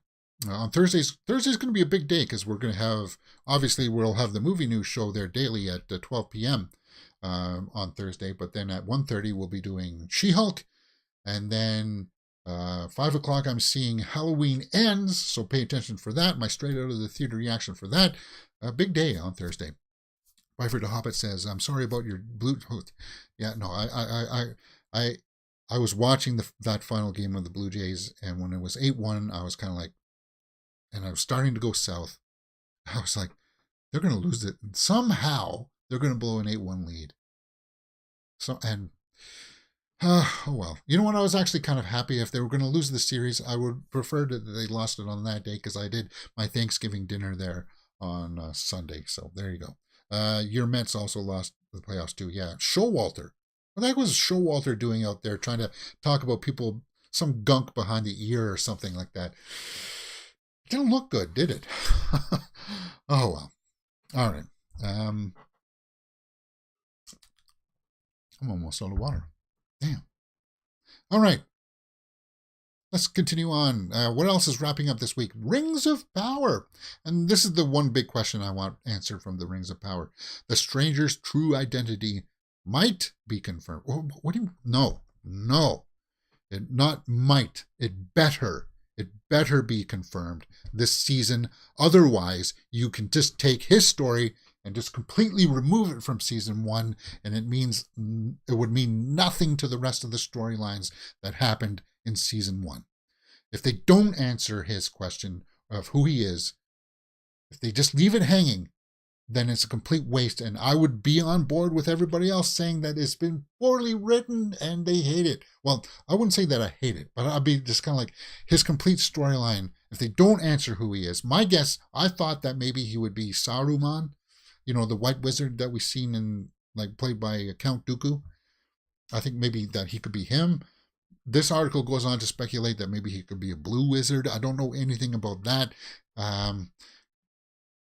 On Thursday's going to be a big day because we're going to have, obviously, we'll have the movie news show there daily at 12 p.m. On Thursday. But then at 1:30 we'll be doing She-Hulk, and then 5 o'clock, I'm seeing Halloween Ends, so pay attention for that. My straight out of the theater reaction for that. A big day on Thursday. Byford the Hobbit says, "I'm sorry about your blue." Yeah, no, I was watching that final game of the Blue Jays, and when it was 8-1, I was kind of like, and I was starting to go south. I was like, they're going to lose it somehow. They're going to blow an 8-1 lead. So and. Oh well, you know what? I was actually kind of happy. If they were going to lose the series, I would prefer that they lost it on that day because I did my Thanksgiving dinner there on Sunday. So there you go. Your Mets also lost the playoffs too. Yeah, Showalter. What the heck was Showalter doing out there trying to talk about people some gunk behind the ear or something like that. It didn't look good, did it? Oh well. All right. I'm almost out of water. Damn. All right. Let's continue on. What else is wrapping up this week? Rings of Power. And this is the one big question I want answered from the Rings of Power. The stranger's true identity might be confirmed. What do you... No. It not might. It better. It better be confirmed this season. Otherwise, you can just take his story and just completely remove it from season 1, and it would mean nothing to the rest of the storylines that happened in season 1. If they don't answer his question of who he is, if they just leave it hanging, then it's a complete waste. And I would be on board with everybody else saying that it's been poorly written and they hate it. Well, I wouldn't say that I hate it, but I'd be just kind of like his complete storyline. If they don't answer who he is, my guess, I thought that maybe he would be Saruman, the white wizard that we've seen in, like, played by Count Dooku. I think maybe that he could be him. This article goes on to speculate that maybe he could be a blue wizard. I don't know anything about that.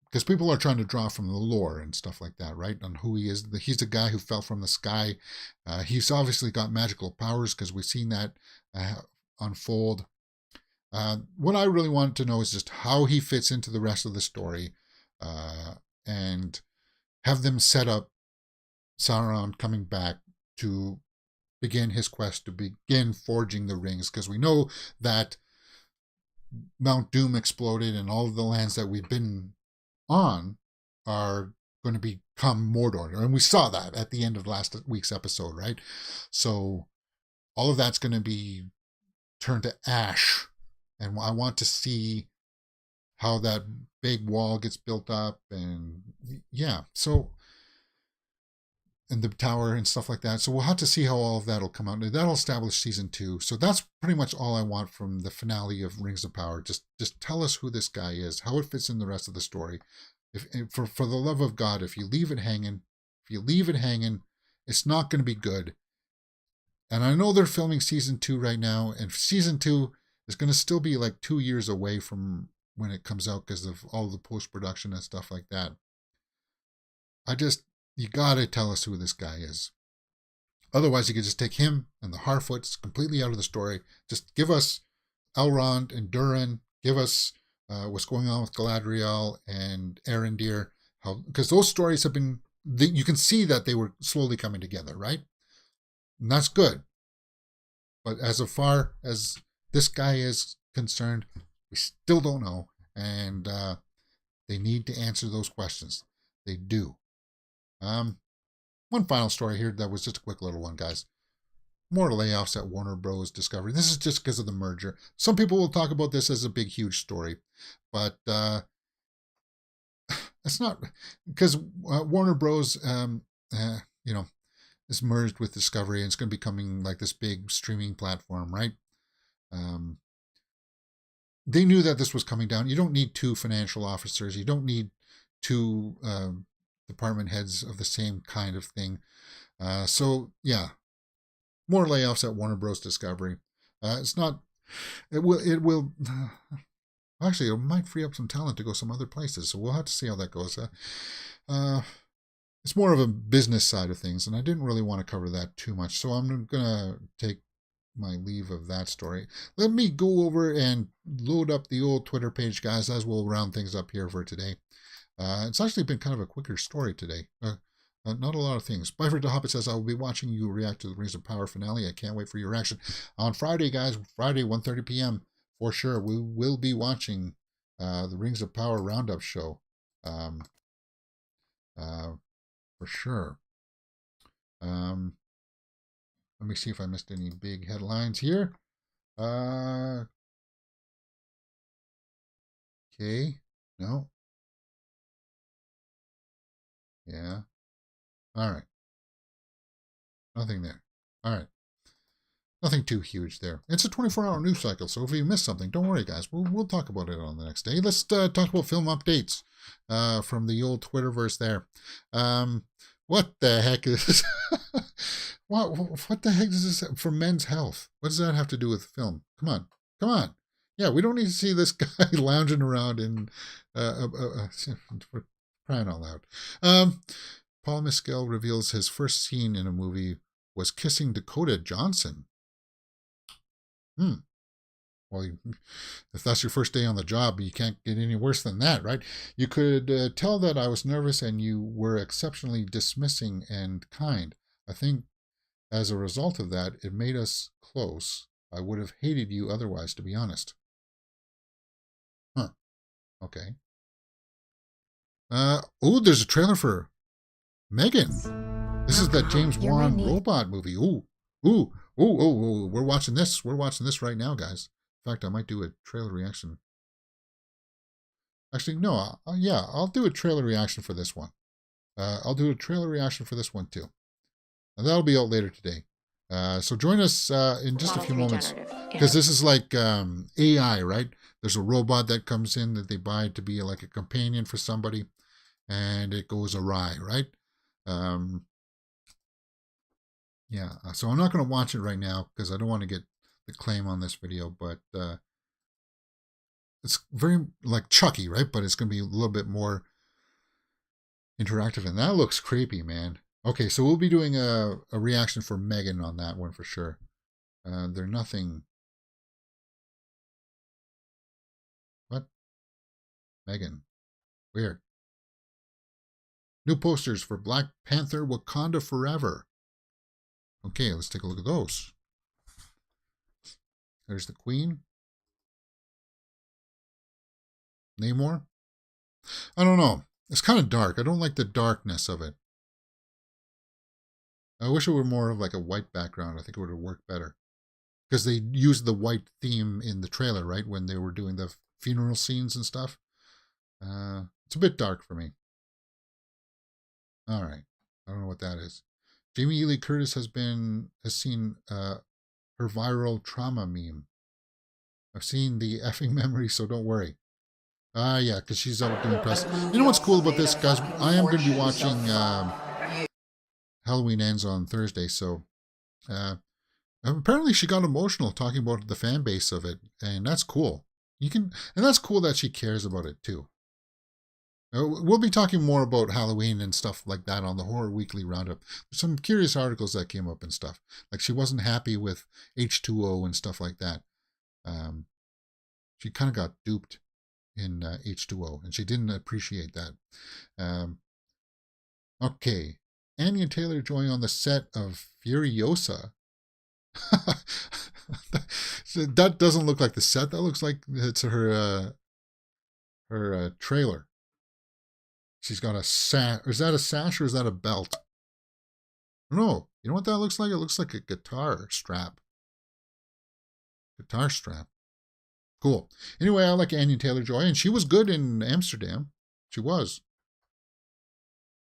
Because people are trying to draw from the lore and stuff like that, right? On who he is. He's the guy who fell from the sky. He's obviously got magical powers because we've seen that unfold. What I really wanted to know is just how he fits into the rest of the story, and have them set up Sauron coming back to begin his quest to begin forging the rings, because we know that Mount Doom exploded and all of the lands that we've been on are going to become Mordor. And we saw that at the end of last week's episode, right? So all of that's going to be turned to ash. And I want to see how that big wall gets built up. And yeah, so... and the tower and stuff like that. So we'll have to see how all of that will come out. That'll establish season 2. So that's pretty much all I want from the finale of Rings of Power. Just tell us who this guy is, how it fits in the rest of the story. For the love of God, if you leave it hanging, it's not going to be good. And I know they're filming season 2 right now, and season 2 is going to still be like 2 years away from when it comes out because of all the post-production and stuff like that. You gotta tell us who this guy is. Otherwise, you could just take him and the Harfoots completely out of the story. Just give us Elrond and Durin. Give us what's going on with Galadriel and Arondir. Because those stories have been... you can see that they were slowly coming together, right? And that's good. But as far as this guy is concerned, we still don't know. And they need to answer those questions. They do. One final story here that was just a quick little one, guys. More layoffs at Warner Bros. Discovery. This is just because of the merger. Some people will talk about this as a big, huge story, but it's not, because Warner Bros. Is merged with Discovery, and it's going to be becoming like this big streaming platform, right? They knew that this was coming down. You don't need 2 financial officers. You don't need 2 department heads of the same kind of thing. So yeah, more layoffs at Warner Bros. Discovery. It will actually, it might free up some talent to go some other places. So we'll have to see how that goes. It's more of a business side of things, and I didn't really want to cover that too much. So I'm going to take my leave of that story. Let me go over and load up the old Twitter page, guys, as we'll round things up here for today. It's actually been kind of a quicker story today. Not a lot of things. Byford the Hobbit says, I will be watching you react to the Rings of Power finale. I can't wait for your reaction. On Friday, guys, Friday, 1:30 p.m., for sure, we will be watching the Rings of Power Roundup show. For sure. Let me see if I missed any big headlines here. Okay. No. Yeah. All right. Nothing there. All right. Nothing too huge there. It's a 24-hour news cycle, so if you missed something, don't worry, guys. We'll talk about it on the next day. Let's talk about film updates from the old Twitterverse there. What the heck is this? What the heck does this have for men's health? What does that have to do with film? Come on. Come on. Yeah, we don't need to see this guy lounging around in we're crying out loud. Paul Mescal reveals his first scene in a movie was kissing Dakota Johnson. Well, if that's your first day on the job, you can't get any worse than that, right? You could tell that I was nervous and you were exceptionally dismissing and kind. I think as a result of that, it made us close. I would have hated you otherwise, to be honest. Huh. Okay. There's a trailer for Megan. This is that James Wan robot movie. Ooh. We're watching this. We're watching this right now, guys. In fact, I might do a trailer reaction. Actually, no. Yeah, I'll do a trailer reaction for this one. I'll do a trailer reaction for this one, too. And that'll be out later today. So join us in just a few moments. Because this is like AI, right? There's a robot that comes in that they buy to be like a companion for somebody. And it goes awry, right? Yeah, so I'm not going to watch it right now because I don't want to get the claim on this video, but it's very like Chucky, right? But it's going to be a little bit more interactive, and that looks creepy, man. Okay, so we'll be doing a reaction for Megan on that one for sure. They're nothing. What? Megan. Weird. New posters for Black Panther Wakanda Forever. Okay, let's take a look at those. There's the Queen. Namor. I don't know. It's kind of dark. I don't like the darkness of it. I wish it were more of like a white background. I think it would have worked better. Because they used the white theme in the trailer, right? When they were doing the funeral scenes and stuff. It's a bit dark for me. All right. I don't know what that is. Jamie Lee Curtis has seen her viral trauma meme. I've seen the effing memory, so don't worry. Yeah, because she's out doing press. You know what's cool about this, guys? I am going to be watching Halloween Ends on Thursday, so apparently she got emotional talking about the fan base of it, and that's cool. And that's cool that she cares about it too. We'll be talking more about Halloween and stuff like that on the Horror Weekly Roundup. There's some curious articles that came up and stuff. Like she wasn't happy with H2O and stuff like that. She kind of got duped in H2O, and she didn't appreciate that. Okay. Anya Taylor-Joy on the set of Furiosa. That doesn't look like the set. That looks like it's her trailer. She's got a sash. Is that a sash or is that a belt? I don't know. You know what that looks like? It looks like a guitar strap. Guitar strap. Cool. Anyway, I like Anya Taylor-Joy, and she was good in Amsterdam. She was.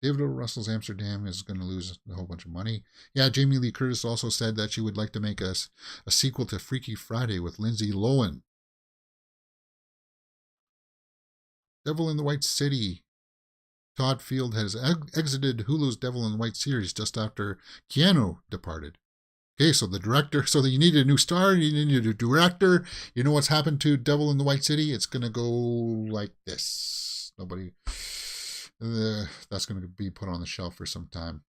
David O. Russell's Amsterdam is going to lose a whole bunch of money. Yeah, Jamie Lee Curtis also said that she would like to make a sequel to Freaky Friday with Lindsay Lohan. Devil in the White City. Todd Field has exited Hulu's Devil in the White series just after Keanu departed. Okay, so the director, so that you need a new star, you need a director. You know what's happened to Devil in the White City? It's going to go like this. That's going to be put on the shelf for some time.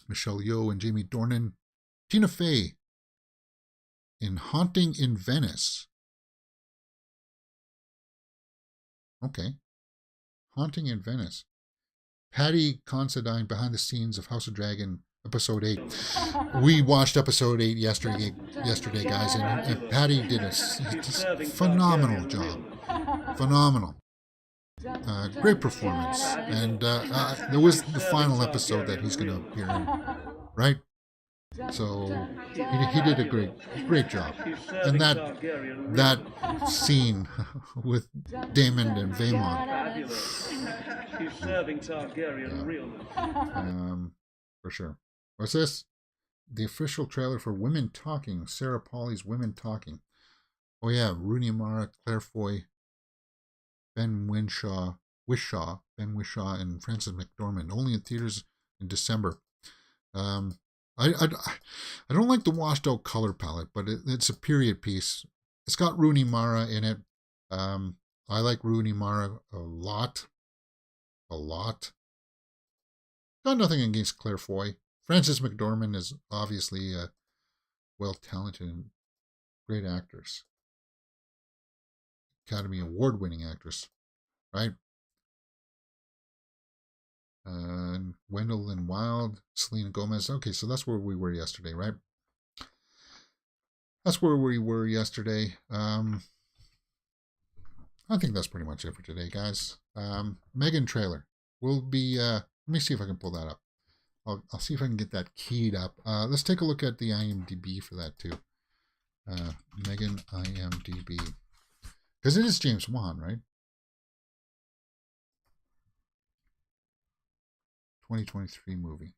Michelle Yeoh and Jamie Dornan. Tina Fey in Haunting in Venice. Okay. Haunting in Venice. Patty Considine behind the scenes of House of Dragon episode 8. We watched episode 8 yesterday guys, and Patty did a phenomenal job. Phenomenal. Great performance. And there was the final episode that he's going to appear in, right? So he did a great job. And that scene with Damon and Vaemon. She's serving Targaryen real. For sure. What's this? The official trailer for Women Talking. Sarah Polley's Women Talking. Oh yeah, Rooney Mara, Claire Foy, Ben Whishaw, and Frances McDormand. Only in theaters in December. I don't like the washed out color palette, but it's a period piece. It's got Rooney Mara in it. I like Rooney Mara a lot. A lot. Got nothing against Claire Foy. Frances McDormand is obviously a well-talented and great actress. Academy Award-winning actress, right? Gwendolyn Wild, Selena Gomez. Okay, so that's where we were yesterday, right? That's where we were yesterday. I think that's pretty much it for today, guys. Megan trailer. We'll be, let me see if I can pull that up. I'll see if I can get that keyed up. Let's take a look at the IMDb for that too. Megan IMDb. Because it is James Wan, right? 2023 movie.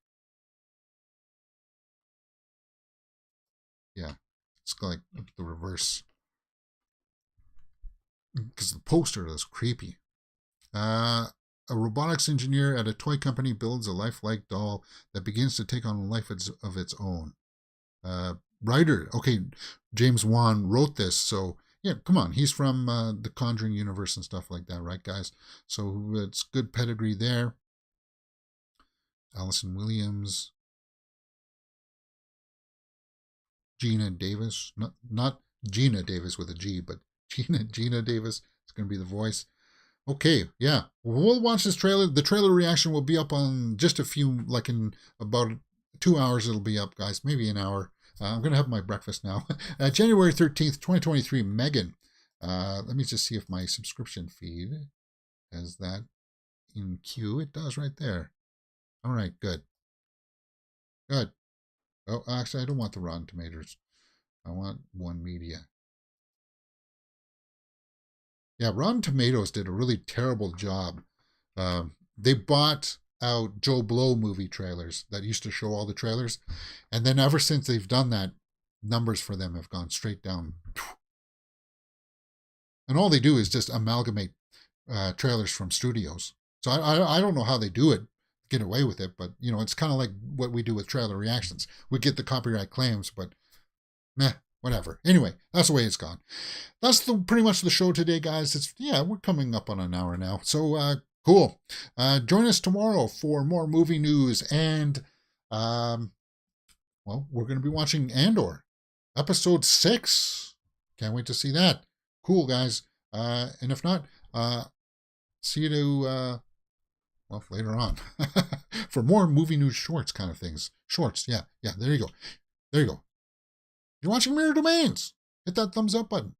Yeah, it's like the reverse. Because the poster is creepy. A robotics engineer at a toy company builds a lifelike doll that begins to take on a life of its own. Writer, okay, James Wan wrote this, so yeah, come on, he's from the Conjuring universe and stuff like that, right, guys? So it's good pedigree there. Allison Williams, Gina Davis, not Gina Davis with a G, but Gina Davis is going to be the voice. Okay, yeah, we'll watch this trailer. The trailer reaction will be up on just a few, like in about 2 hours. It'll be up, guys. Maybe an hour. I'm going to have my breakfast now. January 13th, 2023, Megan. Let me just see if my subscription feed has that in queue. It does right there. All right, good. Good. Oh, actually, I don't want the Rotten Tomatoes. I want One Media. Yeah, Rotten Tomatoes did a really terrible job. They bought out Joe Blow movie trailers that used to show all the trailers. And then ever since they've done that, numbers for them have gone straight down. And all they do is just amalgamate trailers from studios. So I don't know how they do it, get away with it, but you know, it's kind of like what we do with trailer reactions. We get the copyright claims, but meh, whatever. Anyway, that's the way it's gone. That's pretty much the show today, guys. We're coming up on an hour now. So cool. Join us tomorrow for more movie news, and well, we're going to be watching Andor, episode 6. Can't wait to see that. Cool, guys. And if not, see you well, later on for more movie news shorts kind of things. Shorts, yeah, there you go. There you go. You're watching Mirror Domains. Hit that thumbs up button.